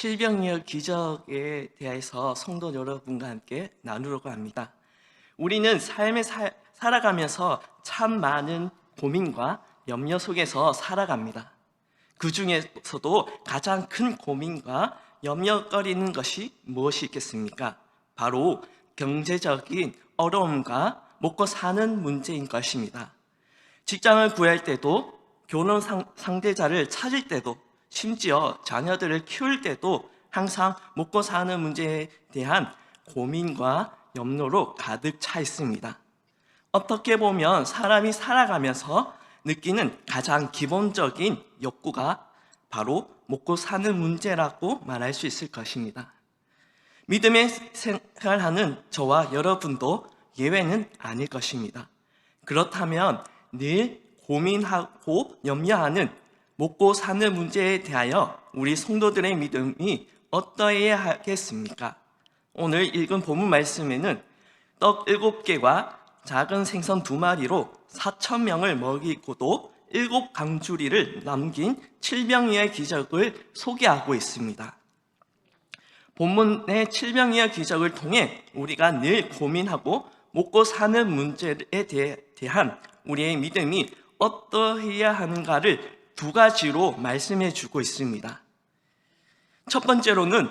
칠병이어 기적에 대해서 성도 여러분과 함께 나누려고 합니다. 우리는 삶에 살아가면서 참 많은 고민과 염려 속에서 살아갑니다. 그 중에서도 가장 큰 고민과 염려거리는 것이 무엇이 있겠습니까? 바로 경제적인 어려움과 먹고 사는 문제인 것입니다. 직장을 구할 때도, 결혼 상대자를 찾을 때도, 심지어 자녀들을 키울 때도 항상 먹고 사는 문제에 대한 고민과 염려로 가득 차 있습니다. 어떻게 보면 사람이 살아가면서 느끼는 가장 기본적인 욕구가 바로 먹고 사는 문제라고 말할 수 있을 것입니다. 믿음의 생활하는 저와 여러분도 예외는 아닐 것입니다. 그렇다면 늘 고민하고 염려하는 먹고 사는 문제에 대하여 우리 성도들의 믿음이 어떠해야 하겠습니까? 오늘 읽은 본문 말씀에는 떡 7개와 작은 생선 2마리로 4,000명을 먹이고도 7강주리를 남긴 칠병이의 기적을 소개하고 있습니다. 본문의 칠병이의 기적을 통해 우리가 늘 고민하고 먹고 사는 문제에 대한 우리의 믿음이 어떠해야 하는가를 2가지로 말씀해 주고 있습니다. 첫 번째로는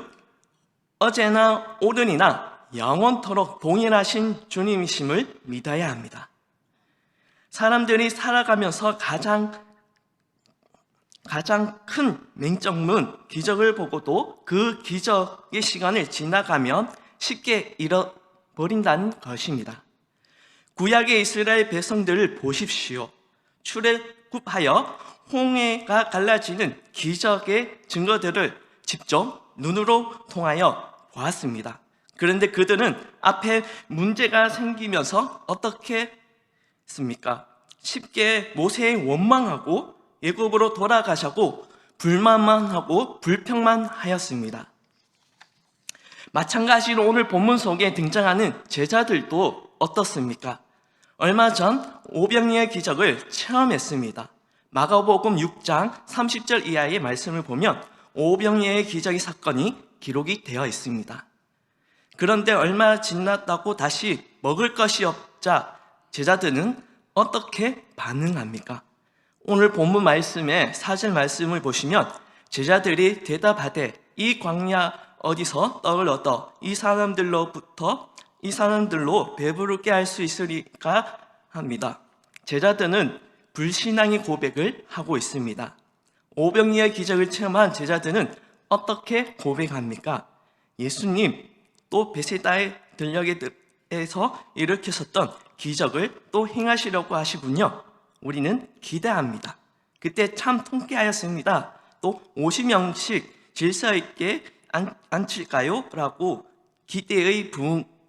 어제나 오늘이나 영원토록 동일하신 주님이심을 믿어야 합니다. 사람들이 살아가면서 가장 큰 맹점은 기적을 보고도 그 기적의 시간을 지나가면 쉽게 잃어버린다는 것입니다. 구약의 이스라엘 백성들을 보십시오. 출애굽하여 홍해가 갈라지는 기적의 증거들을 직접 눈으로 통하여 보았습니다. 그런데 그들은 앞에 문제가 생기면서 어떻게 했습니까? 쉽게 모세에 원망하고 애굽으로 돌아가자고 불만만 하고 불평만 하였습니다. 마찬가지로 오늘 본문 속에 등장하는 제자들도 어떻습니까? 얼마 전 오병이의 기적을 체험했습니다. 마가복음 6장 30절 이하의 말씀을 보면 오병이의 기적의 사건이 기록이 되어 있습니다. 그런데 얼마 지났다고 다시 먹을 것이 없자 제자들은 어떻게 반응합니까? 오늘 본문 말씀의 4절 말씀을 보시면 제자들이 대답하되 이 광야 어디서 떡을 얻어 이 사람들로 배부르게 할 수 있으리까 합니다. 제자들은 불신앙의 고백을 하고 있습니다. 오병이의 기적을 체험한 제자들은 어떻게 고백합니까? 예수님 또 베세다의 들녘에서 일으키셨던 기적을 또 행하시려고 하시군요. 우리는 기대합니다. 그때 참 통쾌하였습니다. 또 50명씩 질서 있게 앉힐까요? 라고 기대의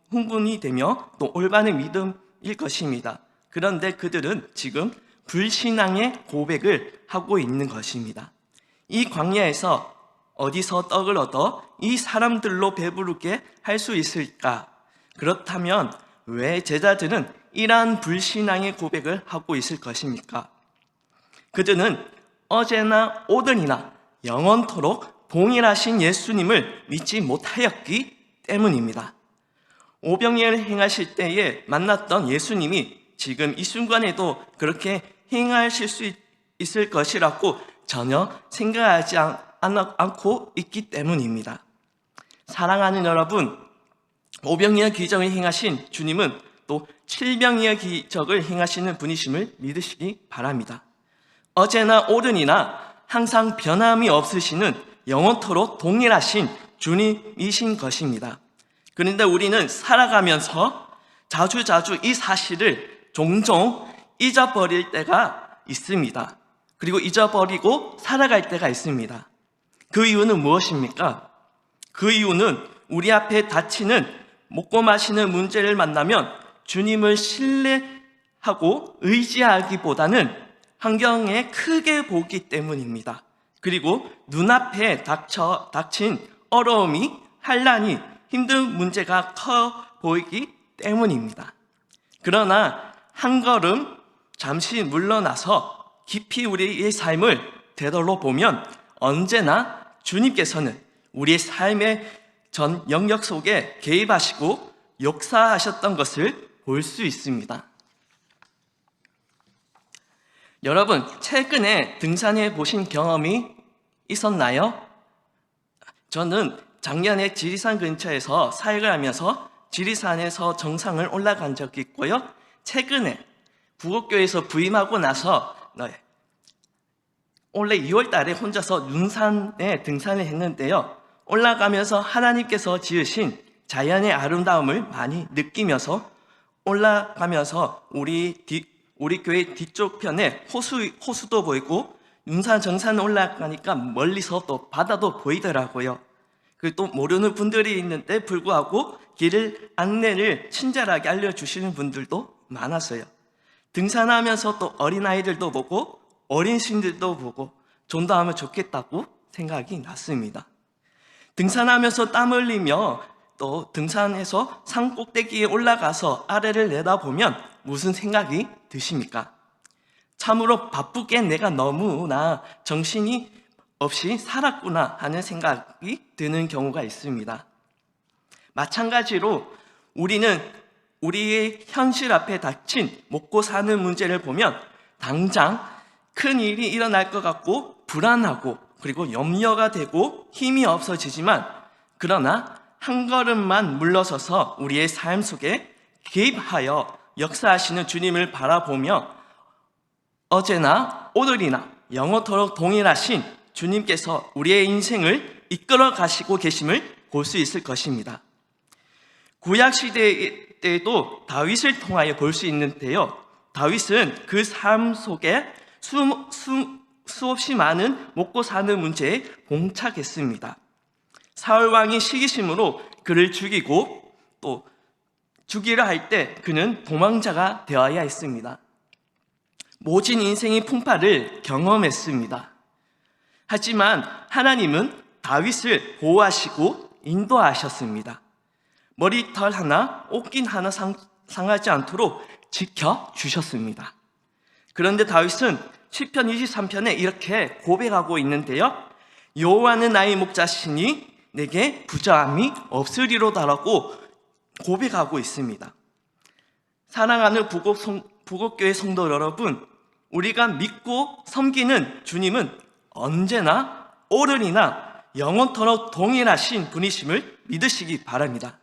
흥분이 되며 또 올바른 믿음일 것입니다. 그런데 그들은 지금 불신앙의 고백을 하고 있는 것입니다. 이 광야에서 어디서 떡을 얻어 이 사람들로 배부르게 할 수 있을까? 그렇다면 왜 제자들은 이러한 불신앙의 고백을 하고 있을 것입니까? 그들은 어제나 오늘이나 영원토록 동일하신 예수님을 믿지 못하였기 때문입니다. 오병이를 행하실 때에 만났던 예수님이 지금 이 순간에도 그렇게 행하실 수 있을 것이라고 전혀 생각하지 않고 있기 때문입니다. 사랑하는 여러분, 오병이의 기적을 행하신 주님은 또 칠병이의 기적을 행하시는 분이심을 믿으시기 바랍니다. 어제나 오늘이나 항상 변함이 없으시는 영원토록 동일하신 주님이신 것입니다. 그런데 우리는 살아가면서 자주 이 사실을 종종 잊어버릴 때가 있습니다. 그리고 잊어버리고 살아갈 때가 있습니다. 그 이유는 무엇입니까? 그 이유는 우리 앞에 닥치는 먹고 마시는 문제를 만나면 주님을 신뢰하고 의지하기보다는 환경에 크게 보기 때문입니다. 그리고 눈앞에 닥친 어려움이, 환난이, 힘든 문제가 커 보이기 때문입니다. 그러나 한 걸음 잠시 물러나서 깊이 우리의 삶을 되돌아보면 언제나 주님께서는 우리의 삶의 전 영역 속에 개입하시고 역사하셨던 것을 볼 수 있습니다. 여러분, 최근에 등산해 보신 경험이 있었나요? 저는 작년에 지리산 근처에서 사역을 하면서 지리산에서 정상을 올라간 적이 있고요. 최근에 부곡교에서 부임하고 나서 올해 2월 달에 혼자서 윤산에 등산을 했는데요. 올라가면서 하나님께서 지으신 자연의 아름다움을 많이 느끼면서 올라가면서 우리 교회 뒤쪽 편에 호수도 보이고 윤산 정산 올라가니까 멀리서 또 바다도 보이더라고요. 그리고 또 모르는 분들이 있는데 불구하고 길을 안내를 친절하게 알려주시는 분들도 많았어요. 등산하면서 또 어린아이들도 보고 어린신들도 보고 좀 더 하면 좋겠다고 생각이 났습니다. 등산하면서 땀 흘리며 또 등산해서 산 꼭대기에 올라가서 아래를 내다보면 무슨 생각이 드십니까? 참으로 바쁘게 내가 너무나 정신이 없이 살았구나 하는 생각이 드는 경우가 있습니다. 마찬가지로 우리는 우리의 현실 앞에 닥친 먹고 사는 문제를 보면 당장 큰 일이 일어날 것 같고 불안하고 그리고 염려가 되고 힘이 없어지지만, 그러나 한 걸음만 물러서서 우리의 삶 속에 개입하여 역사하시는 주님을 바라보며 어제나 오늘이나 영원토록 동일하신 주님께서 우리의 인생을 이끌어 가시고 계심을 볼 수 있을 것입니다. 구약시대 때도 다윗을 통하여 볼 수 있는데요. 다윗은 그 삶 속에 수없이 많은 먹고 사는 문제에 봉착했습니다. 사울왕이 시기심으로 그를 죽이고 또 죽이려 할 때 그는 도망자가 되어야 했습니다. 모진 인생의 풍파를 경험했습니다. 하지만 하나님은 다윗을 보호하시고 인도하셨습니다. 머리털 하나, 옷긴 하나 상하지 않도록 지켜주셨습니다. 그런데 다윗은 시편 23편에 이렇게 고백하고 있는데요. 여호와는 나의 목자시니 내게 부자함이 없으리로다라고 고백하고 있습니다. 사랑하는 부곡교회 성도 여러분, 우리가 믿고 섬기는 주님은 언제나 오늘이나 영원토록 동일하신 분이심을 믿으시기 바랍니다.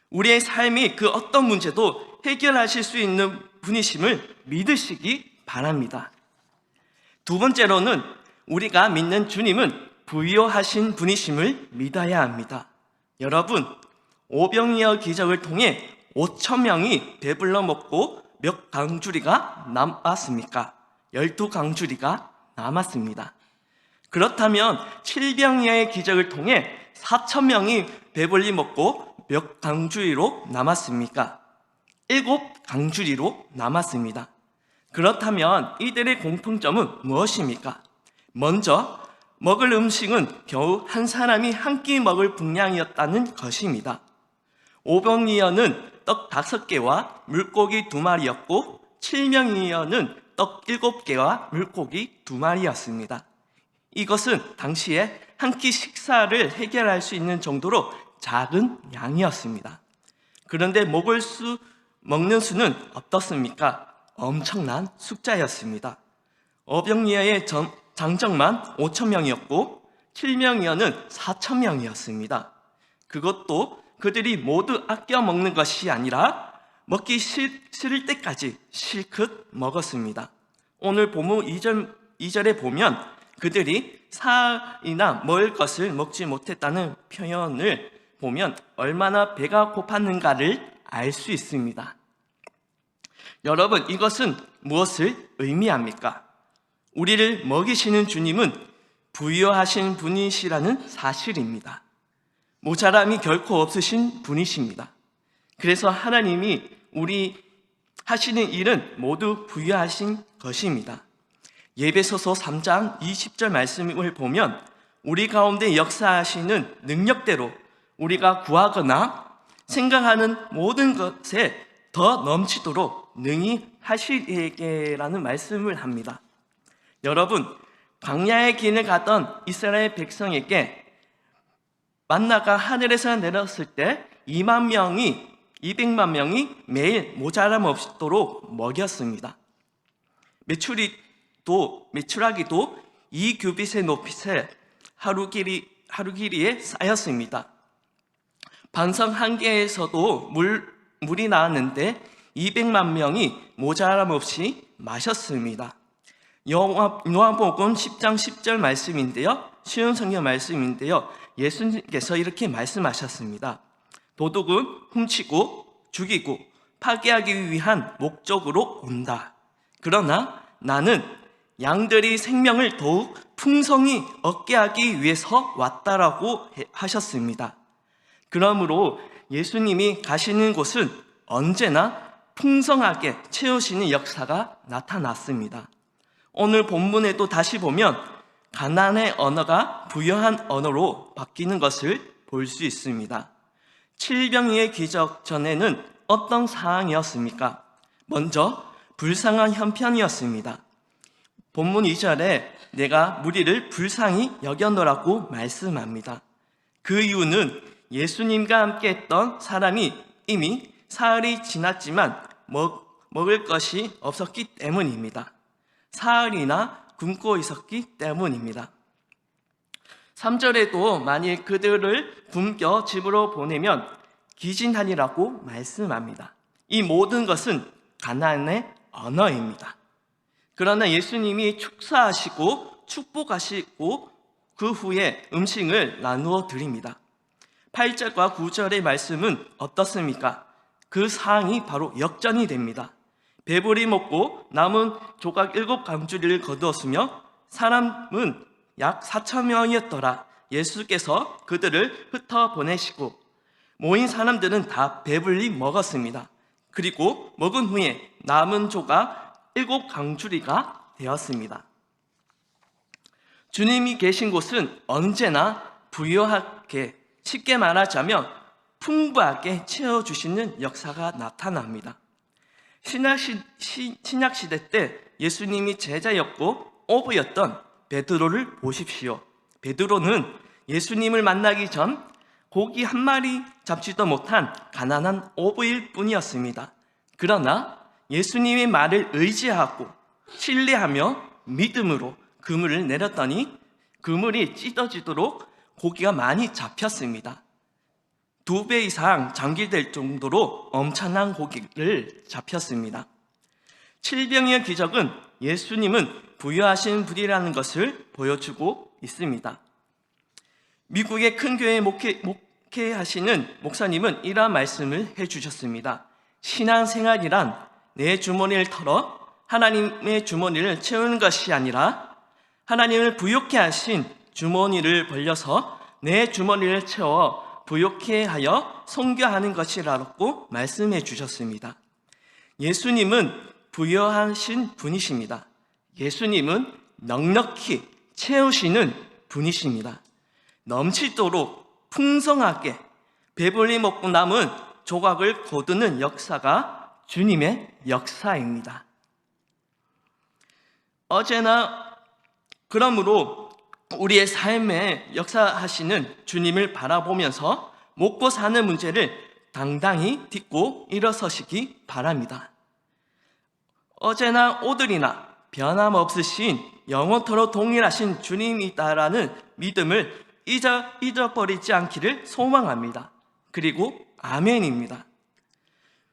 우리의 삶이 그 어떤 문제도 해결하실 수 있는 분이심을 믿으시기 바랍니다. 두 번째로는 우리가 믿는 주님은 부유하신 분이심을 믿어야 합니다. 여러분, 오병이어 기적을 통해 5,000명이 배불러 먹고 몇 강주리가 남았습니까? 12강주리가 남았습니다. 그렇다면 7병이어의 기적을 통해 4,000명이 배불리 먹고 몇 강주리로 남았습니까? 7강주리로 남았습니다. 그렇다면 이들의 공통점은 무엇입니까? 먼저 먹을 음식은 겨우 한 사람이 한 끼 먹을 분량이었다는 것입니다. 오병이어는 떡 5개와 물고기 2마리였고 7명이어는 떡 7개와 물고기 2마리였습니다. 이것은 당시에 한 끼 식사를 해결할 수 있는 정도로 작은 양이었습니다. 그런데 먹는 수는 어떻습니까? 엄청난 숫자였습니다. 오병이어의 장정만 5,000명이었고 7명이어는 4,000명이었습니다. 그것도 그들이 모두 아껴 먹는 것이 아니라 먹기 싫을 때까지 실컷 먹었습니다. 오늘 본문 2절에 보면 그들이 살이나 먹을 것을 먹지 못했다는 표현을 보면 얼마나 배가 고팠는가를 알 수 있습니다. 여러분, 이것은 무엇을 의미합니까? 우리를 먹이시는 주님은 부유하신 분이시라는 사실입니다. 모자람이 결코 없으신 분이십니다. 그래서 하나님이 우리 하시는 일은 모두 부유하신 것입니다. 예배소서 3장 20절 말씀을 보면 우리 가운데 역사하시는 능력대로 우리가 구하거나 생각하는 모든 것에 더 넘치도록 능히 하시리라는 말씀을 합니다. 여러분, 광야의 길을 가던 이스라엘 백성에게 만나가 하늘에서 내렸을 때 200만 명이 매일 모자람 없도록 먹였습니다. 메추라기도 2규빗의 높이에 하루 길이에 쌓였습니다. 반석 한 개에서도 물이 나왔는데 200만 명이 모자람 없이 마셨습니다. 요한복음 10장 10절 말씀인데요. 쉬운 성경 말씀인데요. 예수님께서 이렇게 말씀하셨습니다. 도둑은 훔치고 죽이고 파괴하기 위한 목적으로 온다. 그러나 나는 양들이 생명을 더욱 풍성히 얻게 하기 위해서 왔다라고 하셨습니다. 그러므로 예수님이 가시는 곳은 언제나 풍성하게 채우시는 역사가 나타났습니다. 오늘 본문에도 다시 보면 가나안의 언어가 부유한 언어로 바뀌는 것을 볼 수 있습니다. 칠병이의 기적 전에는 어떤 상황이었습니까? 먼저 불쌍한 형편이었습니다. 본문 2절에 내가 무리를 불쌍히 여겨노라고 말씀합니다. 그 이유는 예수님과 함께 했던 사람이 이미 사흘이 지났지만 먹을 것이 없었기 때문입니다. 사흘이나 굶고 있었기 때문입니다. 3절에도 만일 그들을 굶겨 집으로 보내면 기진하리라고 말씀합니다. 이 모든 것은 가나안의 언어입니다. 그러나 예수님이 축사하시고 축복하시고 그 후에 음식을 나누어 드립니다. 8절과 9절의 말씀은 어떻습니까? 그 상황이 바로 역전이 됩니다. 배불리 먹고 남은 조각 7강주리를 거두었으며 사람은 약 4,000명이었더라. 예수께서 그들을 흩어 보내시고 모인 사람들은 다 배불리 먹었습니다. 그리고 먹은 후에 남은 조각 7강주리가 되었습니다. 주님이 계신 곳은 언제나 부유하게, 쉽게 말하자면 풍부하게 채워주시는 역사가 나타납니다. 신약시대 때 예수님이 제자였고 어부였던 베드로를 보십시오. 베드로는 예수님을 만나기 전 고기 한 마리 잡지도 못한 가난한 어부일 뿐이었습니다. 그러나 예수님의 말을 의지하고 신뢰하며 믿음으로 그물을 내렸더니 그물이 찢어지도록 고기가 많이 잡혔습니다. 2배 이상 장기될 정도로 엄청난 고기를 잡혔습니다. 칠병의 기적은 예수님은 부유하신 분이라는 것을 보여주고 있습니다. 미국의 큰 교회에 목회하시는 목사님은 이러한 말씀을 해주셨습니다. 신앙생활이란 내 주머니를 털어 하나님의 주머니를 채우는 것이 아니라 하나님을 부욕해 하신 주머니를 벌려서 내 주머니를 채워 부욕해 하여 선교하는 것이라고 말씀해 주셨습니다. 예수님은 부유하신 분이십니다. 예수님은 넉넉히 채우시는 분이십니다. 넘치도록 풍성하게 배불리 먹고 남은 조각을 거두는 역사가 주님의 역사입니다. 어제나 그러므로 우리의 삶에 역사하시는 주님을 바라보면서 먹고 사는 문제를 당당히 딛고 일어서시기 바랍니다. 어제나 오늘이나 변함없으신 영원토록 동일하신 주님이다라는 믿음을 잊어버리지 않기를 소망합니다. 그리고 아멘입니다.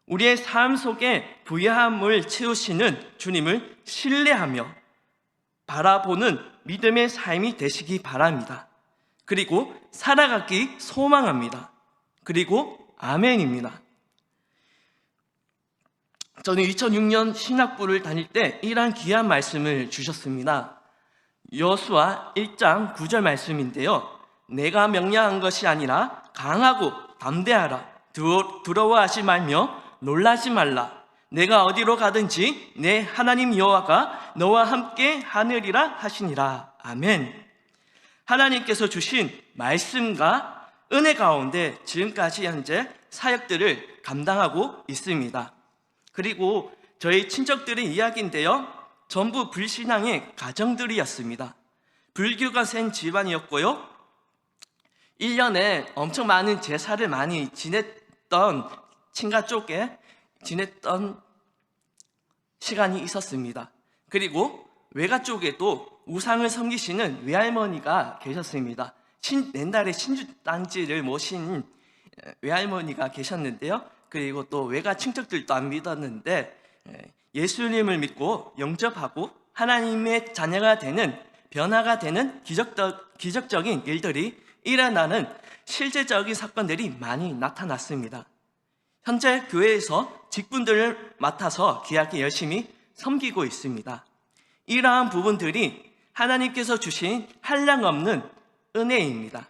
우리의 삶 속에 부유함을 채우시는 주님을 신뢰하며 바라보는 믿음의 삶이 되시기 바랍니다. 그리고 살아가기 소망합니다. 그리고 아멘입니다. 저는 2006년 신학부를 다닐 때 이러한 귀한 말씀을 주셨습니다. 여호수아 1장 9절 말씀인데요. 내가 명령한 것이 아니라 강하고 담대하라. 두려워하지 말며 놀라지 말라. 내가 어디로 가든지 내 하나님 여호와가 너와 함께 하느리라 하시니라. 아멘. 하나님께서 주신 말씀과 은혜 가운데 지금까지 현재 사역들을 감당하고 있습니다. 그리고 저희 친척들의 이야기인데요. 전부 불신앙의 가정들이었습니다. 불교가 센 집안이었고요. 1년에 엄청 많은 제사를 많이 지냈던 친가 쪽에 지냈던 시간이 있었습니다. 그리고 외가 쪽에도 우상을 섬기시는 외할머니가 계셨습니다. 옛날에 신주단지를 모신 외할머니가 계셨는데요. 그리고 또 외가 친척들도 안 믿었는데 예수님을 믿고 영접하고 하나님의 자녀가 되는, 변화가 되는 기적적인 일들이 일어나는 실제적인 사건들이 많이 나타났습니다. 현재 교회에서 직분들을 맡아서 귀하게 열심히 섬기고 있습니다. 이러한 부분들이 하나님께서 주신 한량없는 은혜입니다.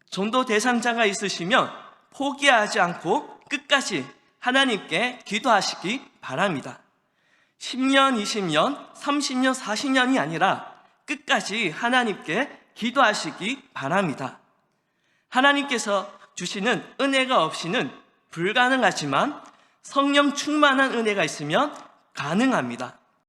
전도 대상자가 있으시면 포기하지 않고 끝까지 하나님께 기도하시기 바랍니다. 10년, 20년, 30년, 40년이 아니라 끝까지 하나님께 기도하시기 바랍니다. 하나님께서 주시는 은혜가 없이는 불가능하지만 성령 충만한 은혜가 있으면 가능합니다.